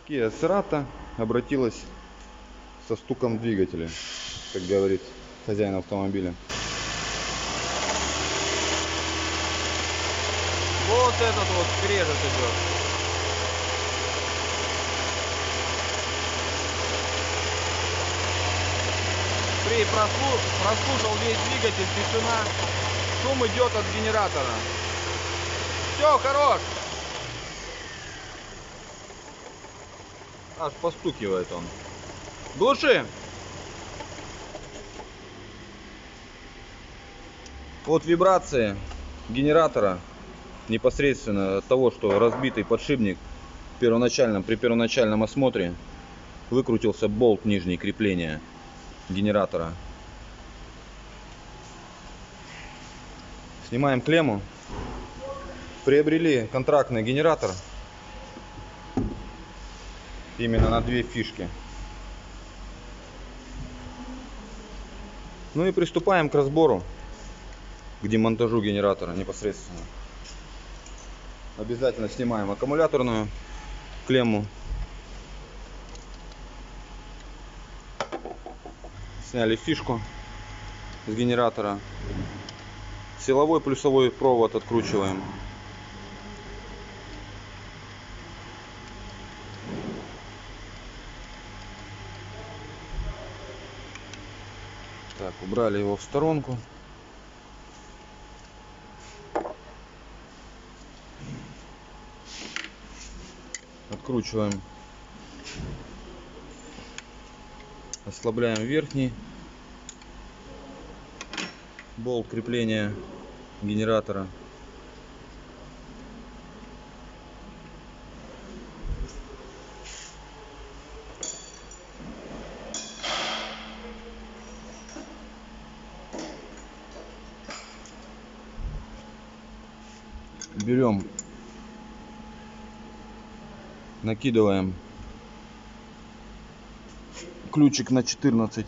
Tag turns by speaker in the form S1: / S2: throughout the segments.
S1: Kia Cerato обратилась со стуком двигателя, как говорит хозяин автомобиля.
S2: Вот этот вот скрежет идет. Прослушал весь двигатель, тишина. Шум идет от генератора. Все, хорош. Аж постукивает он. Глуши. Вот вибрации генератора непосредственно от того, что разбитый подшипник при первоначальном осмотре выкрутился болт нижней крепления генератора. Снимаем клемму. Приобрели контрактный генератор именно на две фишки. Ну и приступаем к разбору, к демонтажу генератора непосредственно. Обязательно снимаем аккумуляторную клемму. Сняли фишку с генератора. Силовой плюсовой провод откручиваем. Так, убрали его в сторонку. Откручиваем, ослабляем верхний болт крепления генератора. Берем, накидываем ключик на 14.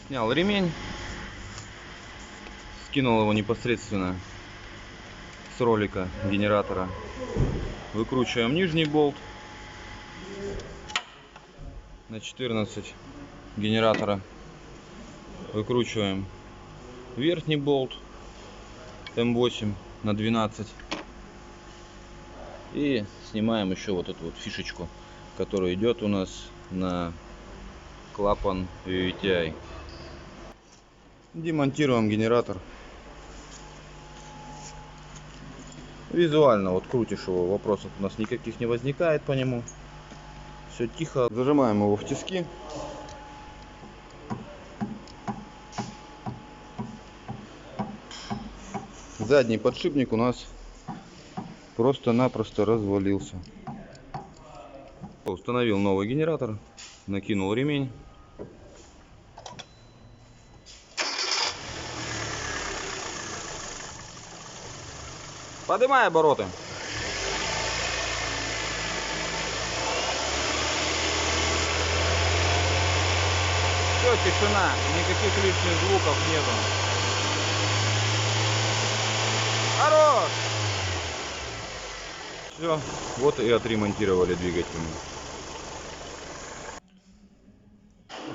S2: Снял ремень, скинул его непосредственно с ролика генератора. Выкручиваем нижний болт на 14 генератора. Выкручиваем верхний болт М8 на 12. И снимаем еще вот эту вот фишечку, которая идет у нас на клапан VVTi. Демонтируем генератор. Визуально вот крутишь его, вопросов у нас никаких не возникает по нему. Все тихо. Зажимаем его в тиски. Задний подшипник у нас просто-напросто развалился. Установил новый генератор, накинул ремень. Поднимай обороты. Все, тишина, никаких лишних звуков нету. Хорош! Все, вот и отремонтировали двигатель.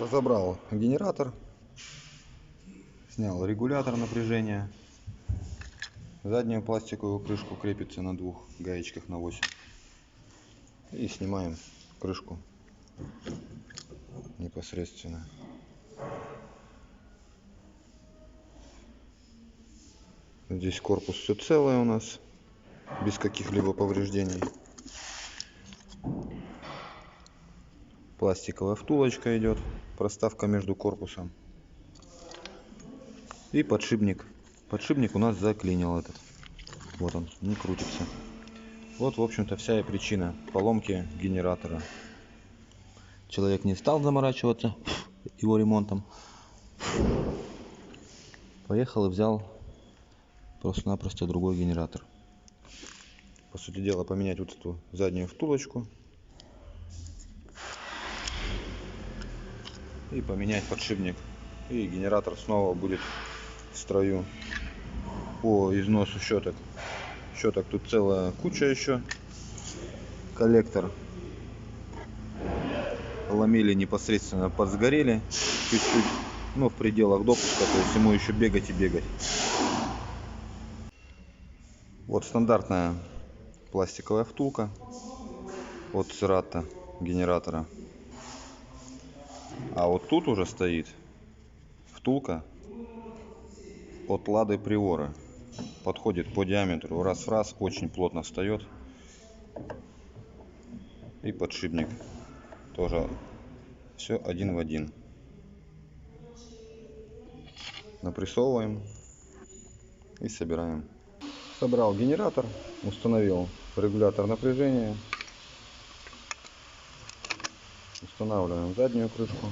S2: Разобрал генератор, снял регулятор напряжения. Заднюю пластиковую крышку крепится на двух гаечках на 8. И снимаем крышку непосредственно. Здесь корпус все целое у нас, без каких-либо повреждений. Пластиковая втулочка идет, проставка между корпусом. И подшипник. Подшипник у нас заклинил этот. Вот он, не крутится. Вот, в общем-то, вся и причина поломки генератора. Человек не стал заморачиваться его ремонтом. Поехал и взял просто-напросто другой генератор. По сути дела, поменять вот эту заднюю втулочку. И поменять подшипник. И генератор снова будет в строю. По износу щеток. Щеток тут целая куча еще. Коллектор ломили непосредственно подсгорели чуть-чуть, но в пределах допуска, то есть ему еще бегать и бегать. Вот стандартная пластиковая втулка от Cerato генератора. А вот тут уже стоит втулка от Lada Priora. Подходит по диаметру раз в раз, очень плотно встает. И подшипник тоже все один в один. Напрессовываем и собираем. Собрал генератор, установил регулятор напряжения. Устанавливаем заднюю крышку.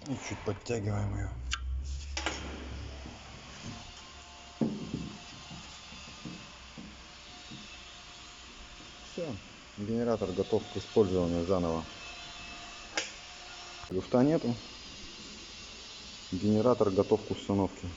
S2: И чуть подтягиваем ее. Все, генератор готов к использованию заново. Люфта нету. Генератор готов к установке.